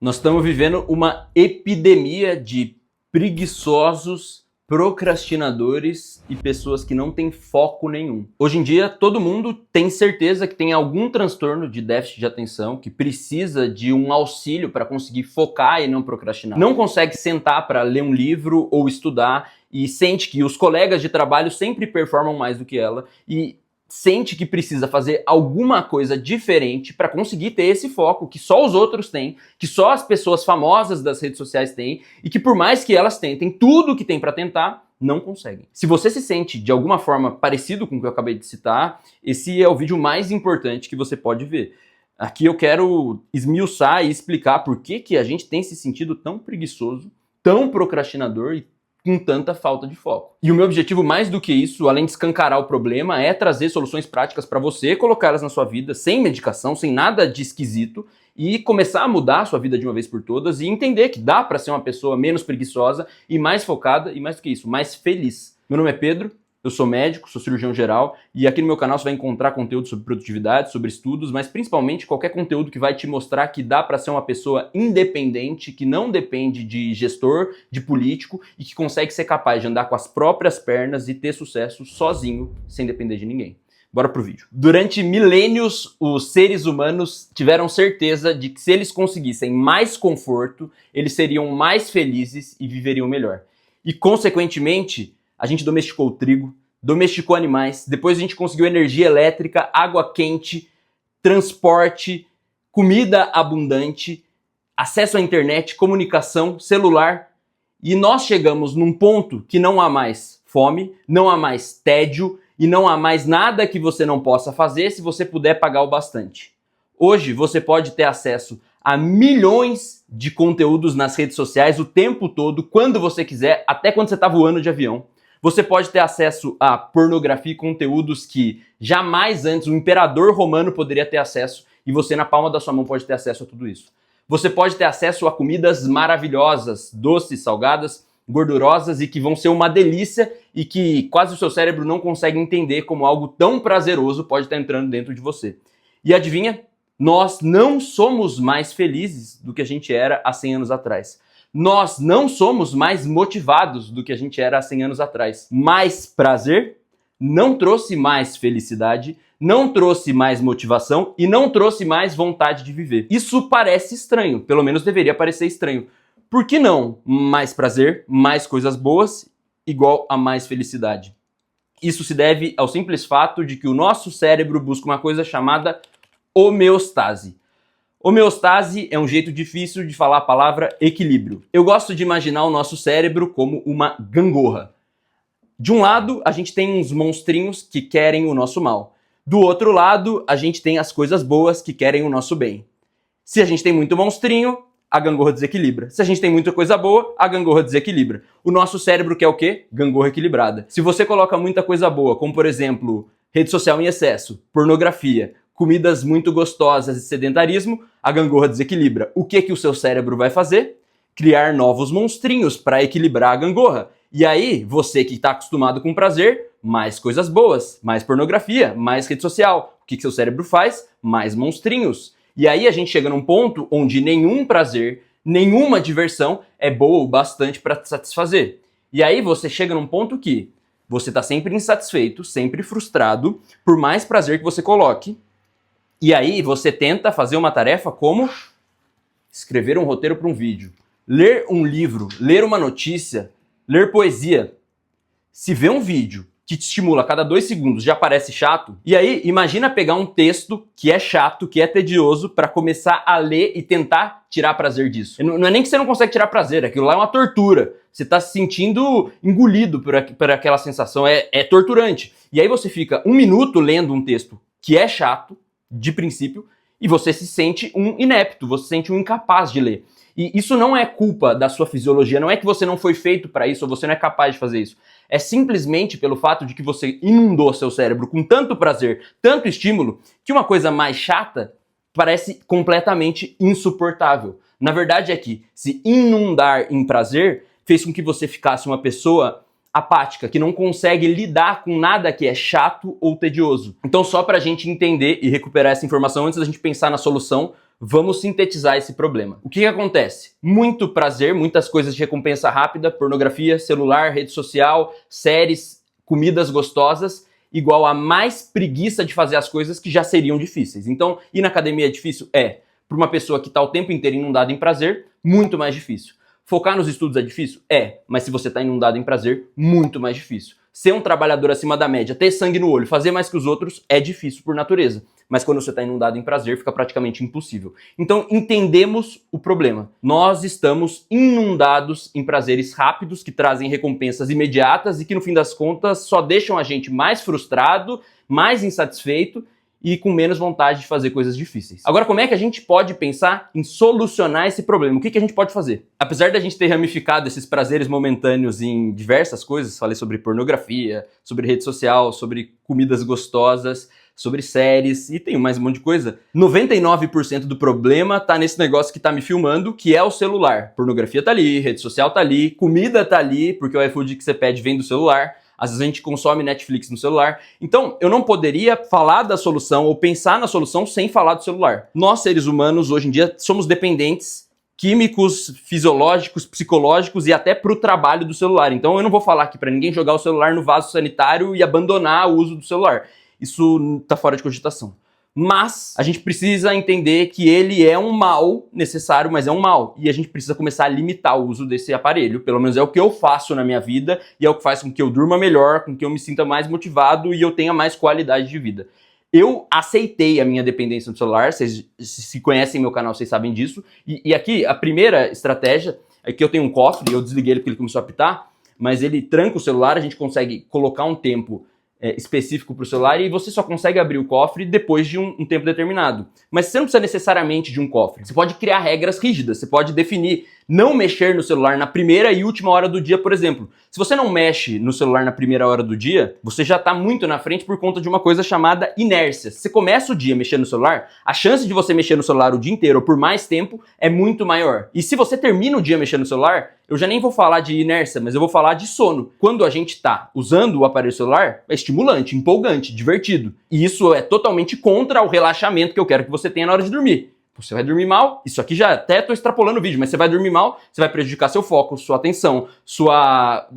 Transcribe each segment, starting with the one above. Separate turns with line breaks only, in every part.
Nós estamos vivendo uma epidemia de preguiçosos, procrastinadores e pessoas que não têm foco nenhum. Hoje em dia, todo mundo tem certeza que tem algum transtorno de déficit de atenção, que precisa de um auxílio para conseguir focar e não procrastinar. Não consegue sentar para ler um livro ou estudar e sente que os colegas de trabalho sempre performam mais do que ela e sente que precisa fazer alguma coisa diferente para conseguir ter esse foco que só os outros têm, que só as pessoas famosas das redes sociais têm e que por mais que elas tentem tudo que tem para tentar, não conseguem. Se você se sente de alguma forma parecido com o que eu acabei de citar, esse é o vídeo mais importante que você pode ver. Aqui eu quero esmiuçar e explicar por que a gente tem se sentido tão preguiçoso, tão procrastinador e com tanta falta de foco. E o meu objetivo mais do que isso, além de escancarar o problema, é trazer soluções práticas para você colocá-las na sua vida, sem medicação, sem nada de esquisito, e começar a mudar a sua vida de uma vez por todas e entender que dá para ser uma pessoa menos preguiçosa e mais focada e mais do que isso, mais feliz. Meu nome é Pedro, eu sou médico, sou cirurgião geral e aqui no meu canal você vai encontrar conteúdo sobre produtividade, sobre estudos, mas principalmente qualquer conteúdo que vai te mostrar que dá para ser uma pessoa independente, que não depende de gestor, de político e que consegue ser capaz de andar com as próprias pernas e ter sucesso sozinho, sem depender de ninguém. Bora pro vídeo. Durante milênios, os seres humanos tiveram certeza de que se eles conseguissem mais conforto, eles seriam mais felizes e viveriam melhor. E, consequentemente, a gente domesticou o trigo, domesticou animais, depois a gente conseguiu energia elétrica, água quente, transporte, comida abundante, acesso à internet, comunicação, celular. E nós chegamos num ponto que não há mais fome, não há mais tédio e não há mais nada que você não possa fazer se você puder pagar o bastante. Hoje você pode ter acesso a milhões de conteúdos nas redes sociais o tempo todo, quando você quiser, até quando você está voando de avião. Você pode ter acesso a pornografia e conteúdos que jamais antes o imperador romano poderia ter acesso e você na palma da sua mão pode ter acesso a tudo isso. Você pode ter acesso a comidas maravilhosas, doces, salgadas, gordurosas e que vão ser uma delícia e que quase o seu cérebro não consegue entender como algo tão prazeroso pode estar entrando dentro de você. E adivinha? Nós não somos mais felizes do que a gente era há 100 anos atrás. Nós não somos mais motivados do que a gente era há 100 anos atrás. Mais prazer não trouxe mais felicidade, não trouxe mais motivação e não trouxe mais vontade de viver. Isso parece estranho, pelo menos deveria parecer estranho. Por que não mais prazer, mais coisas boas, igual a mais felicidade? Isso se deve ao simples fato de que o nosso cérebro busca uma coisa chamada homeostase. Homeostase é um jeito difícil de falar a palavra equilíbrio. Eu gosto de imaginar o nosso cérebro como uma gangorra. De um lado, a gente tem uns monstrinhos que querem o nosso mal. Do outro lado, a gente tem as coisas boas que querem o nosso bem. Se a gente tem muito monstrinho, a gangorra desequilibra. Se a gente tem muita coisa boa, a gangorra desequilibra. O nosso cérebro quer o quê? Gangorra equilibrada. Se você coloca muita coisa boa, como por exemplo, rede social em excesso, pornografia, comidas muito gostosas e sedentarismo, a gangorra desequilibra. O que o seu cérebro vai fazer? Criar novos monstrinhos para equilibrar a gangorra. E aí, você que está acostumado com prazer, mais coisas boas, mais pornografia, mais rede social. O que seu cérebro faz? Mais monstrinhos. E aí a gente chega num ponto onde nenhum prazer, nenhuma diversão é boa o bastante para te satisfazer. E aí você chega num ponto que você está sempre insatisfeito, sempre frustrado, por mais prazer que você coloque. E aí você tenta fazer uma tarefa como escrever um roteiro para um vídeo, ler um livro, ler uma notícia, ler poesia. Se vê um vídeo que te estimula a cada 2 segundos já parece chato, e aí imagina pegar um texto que é chato, que é tedioso, para começar a ler e tentar tirar prazer disso. Não é nem que você não consegue tirar prazer, aquilo lá é uma tortura. Você está se sentindo engolido por aquela sensação, é torturante. E aí você fica 1 minuto lendo um texto que é chato, de princípio, e você se sente um inepto, você se sente um incapaz de ler. E isso não é culpa da sua fisiologia, não é que você não foi feito para isso, ou você não é capaz de fazer isso. É simplesmente pelo fato de que você inundou seu cérebro com tanto prazer, tanto estímulo, que uma coisa mais chata parece completamente insuportável. Na verdade é que se inundar em prazer fez com que você ficasse uma pessoa apática, que não consegue lidar com nada que é chato ou tedioso. Então, só para a gente entender e recuperar essa informação, antes da gente pensar na solução, Vamos sintetizar esse problema. O que acontece? Muito prazer, muitas coisas de recompensa rápida, pornografia, celular, rede social, séries, comidas gostosas, igual a mais preguiça de fazer as coisas que já seriam difíceis. Então, ir na academia é difícil? É. Para uma pessoa que está o tempo inteiro inundada em prazer, muito mais difícil. Focar nos estudos é difícil? É. Mas se você está inundado em prazer, muito mais difícil. Ser um trabalhador acima da média, ter sangue no olho, fazer mais que os outros é difícil por natureza. Mas quando você está inundado em prazer, fica praticamente impossível. Então, entendemos o problema. Nós estamos inundados em prazeres rápidos que trazem recompensas imediatas e que, no fim das contas, só deixam a gente mais frustrado, mais insatisfeito e com menos vontade de fazer coisas difíceis. Agora, como é que a gente pode pensar em solucionar esse problema? O que a gente pode fazer? Apesar da gente ter ramificado esses prazeres momentâneos em diversas coisas, falei sobre pornografia, sobre rede social, sobre comidas gostosas, sobre séries e tem mais um monte de coisa. 99% do problema tá nesse negócio que tá me filmando, que é o celular. Pornografia tá ali, rede social tá ali, comida tá ali, porque o iFood que você pede vem do celular. Às vezes a gente consome Netflix no celular. Então, eu não poderia falar da solução ou pensar na solução sem falar do celular. Nós, seres humanos, hoje em dia, somos dependentes químicos, fisiológicos, psicológicos e até pro trabalho do celular. Então, eu não vou falar aqui para ninguém jogar o celular no vaso sanitário e abandonar o uso do celular. Isso tá fora de cogitação. Mas a gente precisa entender que ele é um mal necessário, mas é um mal. E a gente precisa começar a limitar o uso desse aparelho. Pelo menos é o que eu faço na minha vida e é o que faz com que eu durma melhor, com que eu me sinta mais motivado e eu tenha mais qualidade de vida. Eu aceitei a minha dependência do celular, vocês se conhecem meu canal, vocês sabem disso. E aqui, a primeira estratégia é que eu tenho um cofre, eu desliguei ele porque ele começou a apitar, mas ele tranca o celular, a gente consegue colocar um tempo específico para o celular e você só consegue abrir o cofre depois de um tempo determinado. Mas você não precisa necessariamente de um cofre. Você pode criar regras rígidas, você pode definir não mexer no celular na primeira e última hora do dia, por exemplo. Se você não mexe no celular na primeira hora do dia, você já está muito na frente por conta de uma coisa chamada inércia. Se você começa o dia mexendo no celular, a chance de você mexer no celular o dia inteiro ou por mais tempo é muito maior. E se você termina o dia mexendo no celular, eu já nem vou falar de inércia, mas eu vou falar de sono. Quando a gente está usando o aparelho celular, é estimulante, empolgante, divertido. E isso é totalmente contra o relaxamento que eu quero que você tenha na hora de dormir. Você vai dormir mal, isso aqui já até estou extrapolando o vídeo, mas você vai dormir mal, você vai prejudicar seu foco, sua atenção, sua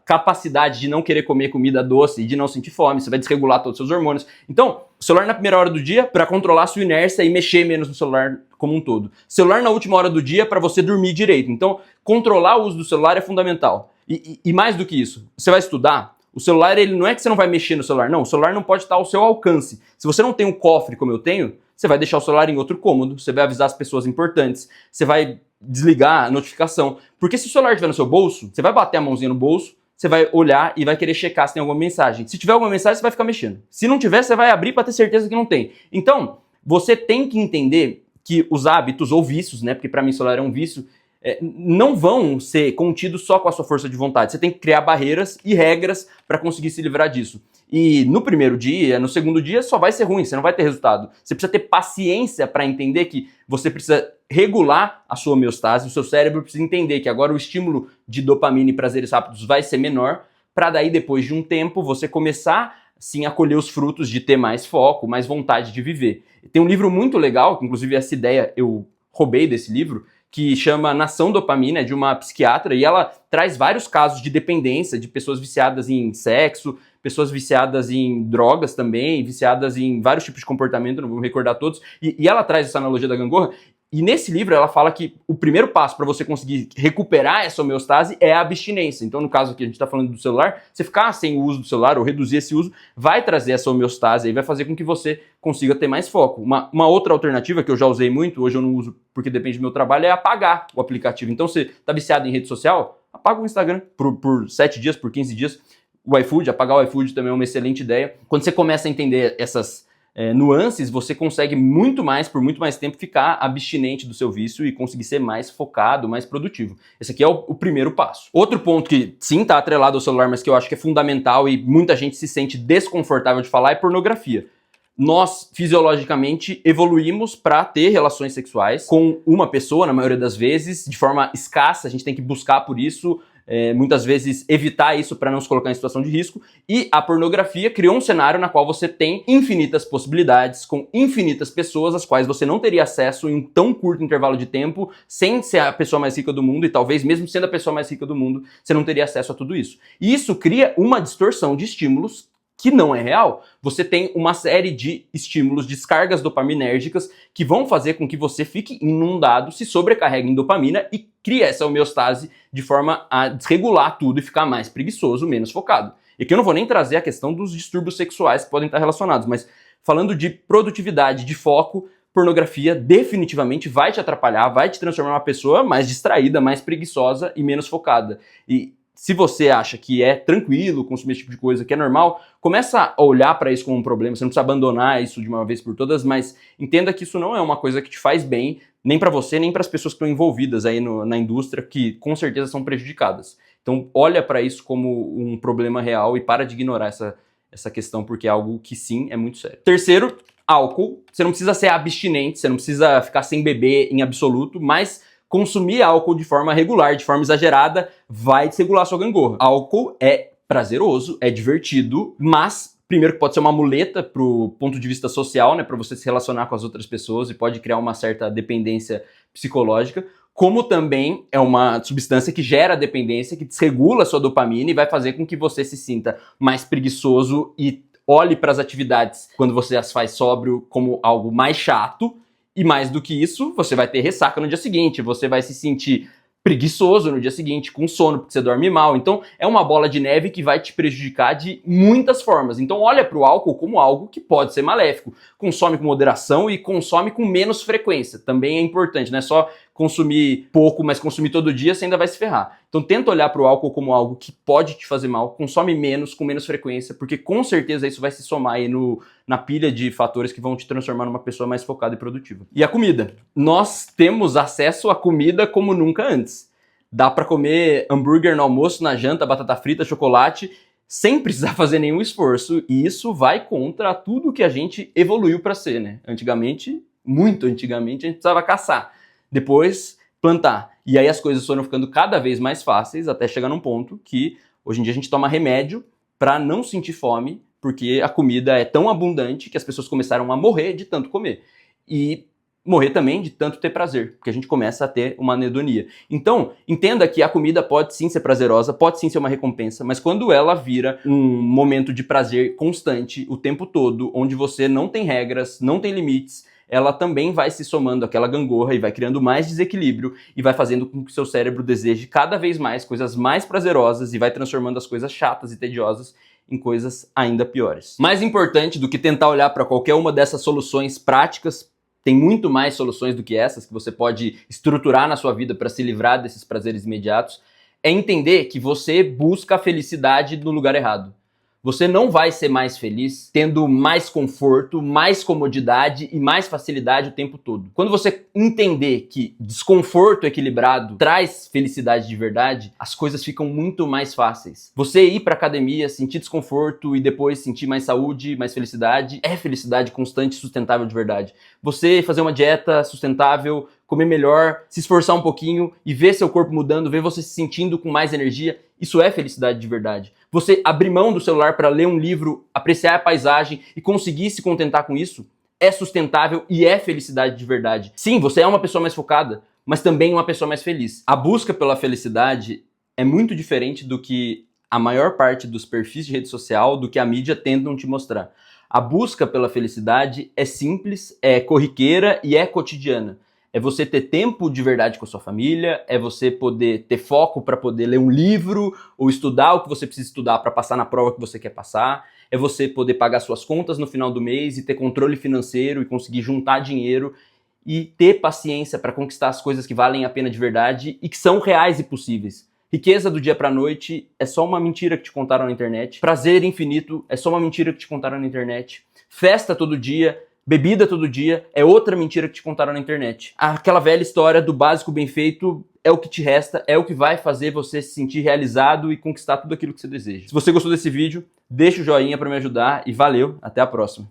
capacidade de não querer comer comida doce e de não sentir fome, você vai desregular todos os seus hormônios. Então, celular na primeira hora do dia para controlar a sua inércia e mexer menos no celular como um todo. Celular na última hora do dia para você dormir direito. Então, controlar o uso do celular é fundamental. E mais do que isso, você vai estudar, o celular, ele não é que você não vai mexer no celular, não, o celular não pode estar ao seu alcance. Se você não tem um cofre como eu tenho, você vai deixar o celular em outro cômodo, você vai avisar as pessoas importantes, você vai desligar a notificação. Porque se o celular estiver no seu bolso, você vai bater a mãozinha no bolso, você vai olhar e vai querer checar se tem alguma mensagem. Se tiver alguma mensagem, você vai ficar mexendo. Se não tiver, você vai abrir para ter certeza que não tem. Então, você tem que entender que os hábitos ou vícios, né, porque para mim o celular é um vício, não vão ser contidos só com a sua força de vontade. Você tem que criar barreiras e regras para conseguir se livrar disso. E no primeiro dia, no segundo dia, só vai ser ruim, você não vai ter resultado. Você precisa ter paciência para entender que você precisa regular a sua homeostase, o seu cérebro precisa entender que agora o estímulo de dopamina e prazeres rápidos vai ser menor, para daí, depois de um tempo, você começar, sim, a colher os frutos de ter mais foco, mais vontade de viver. Tem um livro muito legal, que inclusive essa ideia eu roubei desse livro, que chama Nação Dopamina, é de uma psiquiatra, e ela traz vários casos de dependência, de pessoas viciadas em sexo, pessoas viciadas em drogas também, viciadas em vários tipos de comportamento, não vou me recordar todos, e ela traz essa analogia da gangorra, e nesse livro ela fala que o primeiro passo para você conseguir recuperar essa homeostase é a abstinência. Então, no caso aqui, a gente está falando do celular, você ficar sem o uso do celular ou reduzir esse uso, vai trazer essa homeostase e vai fazer com que você consiga ter mais foco. Uma outra alternativa que eu já usei muito, hoje eu não uso porque depende do meu trabalho, é apagar o aplicativo. Então, você está viciado em rede social, apaga o Instagram por 7 dias, por 15 dias. O iFood, apagar o iFood também é uma excelente ideia. Quando você começa a entender essas nuances, você consegue muito mais, por muito mais tempo, ficar abstinente do seu vício e conseguir ser mais focado, mais produtivo. Esse aqui é o primeiro passo. Outro ponto que, sim, está atrelado ao celular, mas que eu acho que é fundamental e muita gente se sente desconfortável de falar, é pornografia. Nós, fisiologicamente, evoluímos para ter relações sexuais com uma pessoa, na maioria das vezes, de forma escassa, a gente tem que buscar por isso, muitas vezes evitar isso para não se colocar em situação de risco. E a pornografia criou um cenário na qual você tem infinitas possibilidades, com infinitas pessoas, às quais você não teria acesso em um tão curto intervalo de tempo, sem ser a pessoa mais rica do mundo, e talvez mesmo sendo a pessoa mais rica do mundo, você não teria acesso a tudo isso. E isso cria uma distorção de estímulos que não é real. Você tem uma série de estímulos, descargas dopaminérgicas, que vão fazer com que você fique inundado, se sobrecarregue em dopamina e crie essa homeostase de forma a desregular tudo e ficar mais preguiçoso, menos focado. E aqui eu não vou nem trazer a questão dos distúrbios sexuais que podem estar relacionados, mas falando de produtividade, de foco, pornografia definitivamente vai te atrapalhar, vai te transformar em uma pessoa mais distraída, mais preguiçosa e menos focada. E se você acha que é tranquilo consumir esse tipo de coisa, que é normal, começa a olhar para isso como um problema. Você não precisa abandonar isso de uma vez por todas, mas entenda que isso não é uma coisa que te faz bem, nem para você, nem para as pessoas que estão envolvidas aí na indústria, que com certeza são prejudicadas. Então olha para isso como um problema real e para de ignorar essa questão, porque é algo que sim, é muito sério. Terceiro, álcool. Você não precisa ser abstinente, você não precisa ficar sem beber em absoluto, mas consumir álcool de forma regular, de forma exagerada, vai desregular sua gangorra. Álcool é prazeroso, é divertido, mas primeiro que pode ser uma muleta pro ponto de vista social, né, para você se relacionar com as outras pessoas e pode criar uma certa dependência psicológica, como também é uma substância que gera dependência, que desregula a sua dopamina e vai fazer com que você se sinta mais preguiçoso e olhe para as atividades quando você as faz sóbrio como algo mais chato. E mais do que isso, você vai ter ressaca no dia seguinte, você vai se sentir preguiçoso no dia seguinte, com sono, porque você dorme mal. Então, é uma bola de neve que vai te prejudicar de muitas formas. Então, olha para o álcool como algo que pode ser maléfico. Consome com moderação e consome com menos frequência. Também é importante, não é só consumir pouco, mas consumir todo dia, você ainda vai se ferrar. Então, tenta olhar para o álcool como algo que pode te fazer mal, consome menos, com menos frequência, porque com certeza isso vai se somar aí na pilha de fatores que vão te transformar numa pessoa mais focada e produtiva. E a comida. Nós temos acesso à comida como nunca antes. Dá para comer hambúrguer no almoço, na janta, batata frita, chocolate, sem precisar fazer nenhum esforço, e isso vai contra tudo que a gente evoluiu para ser, né? Antigamente, muito antigamente, a gente precisava caçar. Depois, plantar. E aí as coisas foram ficando cada vez mais fáceis, até chegar num ponto que hoje em dia a gente toma remédio para não sentir fome, porque a comida é tão abundante que as pessoas começaram a morrer de tanto comer. E morrer também de tanto ter prazer, porque a gente começa a ter uma anedonia. Então, entenda que a comida pode sim ser prazerosa, pode sim ser uma recompensa, mas quando ela vira um momento de prazer constante o tempo todo, onde você não tem regras, não tem limites, ela também vai se somando àquela gangorra e vai criando mais desequilíbrio e vai fazendo com que o seu cérebro deseje cada vez mais coisas mais prazerosas e vai transformando as coisas chatas e tediosas em coisas ainda piores. Mais importante do que tentar olhar para qualquer uma dessas soluções práticas, tem muito mais soluções do que essas que você pode estruturar na sua vida para se livrar desses prazeres imediatos, é entender que você busca a felicidade no lugar errado. Você não vai ser mais feliz tendo mais conforto, mais comodidade e mais facilidade o tempo todo. Quando você entender que desconforto equilibrado traz felicidade de verdade, as coisas ficam muito mais fáceis. Você ir pra academia, sentir desconforto e depois sentir mais saúde, mais felicidade, é felicidade constante e sustentável de verdade. Você fazer uma dieta sustentável, comer melhor, se esforçar um pouquinho e ver seu corpo mudando, ver você se sentindo com mais energia, isso é felicidade de verdade. Você abrir mão do celular para ler um livro, apreciar a paisagem e conseguir se contentar com isso, é sustentável e é felicidade de verdade. Sim, você é uma pessoa mais focada, mas também uma pessoa mais feliz. A busca pela felicidade é muito diferente do que a maior parte dos perfis de rede social, do que a mídia tentam te mostrar. A busca pela felicidade é simples, é corriqueira e é cotidiana. É você ter tempo de verdade com a sua família, é você poder ter foco para poder ler um livro ou estudar o que você precisa estudar para passar na prova que você quer passar, é você poder pagar suas contas no final do mês e ter controle financeiro e conseguir juntar dinheiro e ter paciência para conquistar as coisas que valem a pena de verdade e que são reais e possíveis. Riqueza do dia pra noite é só uma mentira que te contaram na internet. Prazer infinito é só uma mentira que te contaram na internet. Festa todo dia, bebida todo dia é outra mentira que te contaram na internet. Aquela velha história do básico bem feito é o que te resta, é o que vai fazer você se sentir realizado e conquistar tudo aquilo que você deseja. Se você gostou desse vídeo, deixa o joinha para me ajudar e valeu, até a próxima.